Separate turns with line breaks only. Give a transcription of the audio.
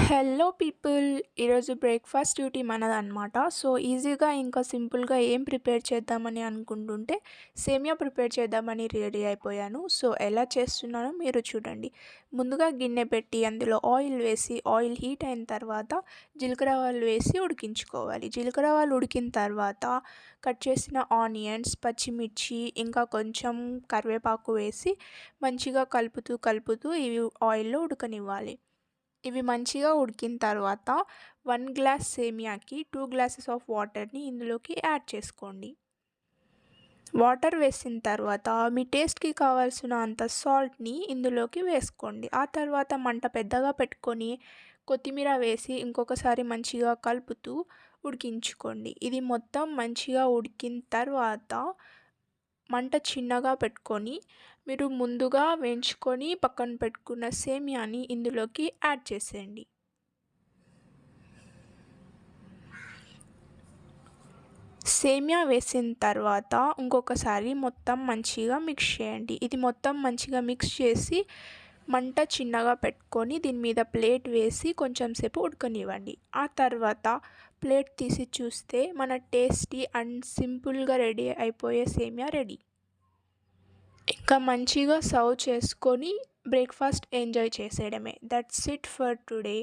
Hello people. ఈరోజు breakfast duty మనదనమాట. So, ఈజీగా ఇంకా సింపుల్‌గా ఏం ప్రిపేర్ చేద్దామని అనుకుంటుంటే, సేమియా ప్రిపేర్ చేద్దామని రెడీ అయిపోయాను. సో, ఎలా చేస్తున్నానో మీరు చూడండి. ముందుగా గిన్నె పెట్టి అందులో ఆయిల్ వేసి, ఆయిల్ హీట్ అయిన తర్వాత జీలకర్ర ఆవాలు వేసి ఉడికించుకోవాలి. జీలకర్ర ఆవాలు ఉడికిన తర్వాత కట్ చేసిన ఆనియన్స్, పచ్చిమిర్చి ఇంకా కొంచెం కరివేపాకు వేసి మంచిగా కలుపుతూ ఇవి ఆయిల్‌లో ఉడకనివ్వాలి. ఇవి మంచిగా ఉడికిన తర్వాత 1 గ్లాస్ సేమియాకి 2 గ్లాసెస్ ఆఫ్ వాటర్‌ని ఇందులోకి యాడ్ చేసుకోండి. వాటర్ వేసిన తర్వాత మీ టేస్ట్‌కి కావాల్సిన అంత సాల్ట్‌ని ఇందులోకి వేసుకోండి. ఆ తర్వాత మంట పెద్దగా పెట్టుకొని కొత్తిమీర వేసి ఇంకొకసారి మంచిగా కలుపుతూ ఉడికించుకోండి. ఇది మొత్తం మంచిగా ఉడికిన తర్వాత మంట చిన్నగా పెట్టుకొని మీరు ముందుగా వేయించుకొని పక్కన పెట్టుకున్న సేమియాని ఇందులోకి యాడ్ చేసేయండి. సేమియా వేసిన తర్వాత ఇంకొకసారి మొత్తం మంచిగా మిక్స్ చేయండి. ఇది మొత్తం మంచిగా మిక్స్ చేసి మంట చిన్నగా పెట్టుకొని దీని మీద ప్లేట్ వేసి కొంచెం సేపు ఉడకనివ్వండి. ఆ తర్వాత ప్లేట్ తీసి చూస్తే మన టేస్టీ అండ్ సింపుల్‌గా రెడీ అయిపోయే సేమియా రెడీ. ఇంకా మంచిగా సర్వ్ చేసుకొని బ్రేక్‌ఫాస్ట్ ఎంజాయ్ చేసేయడమే. That's it for today.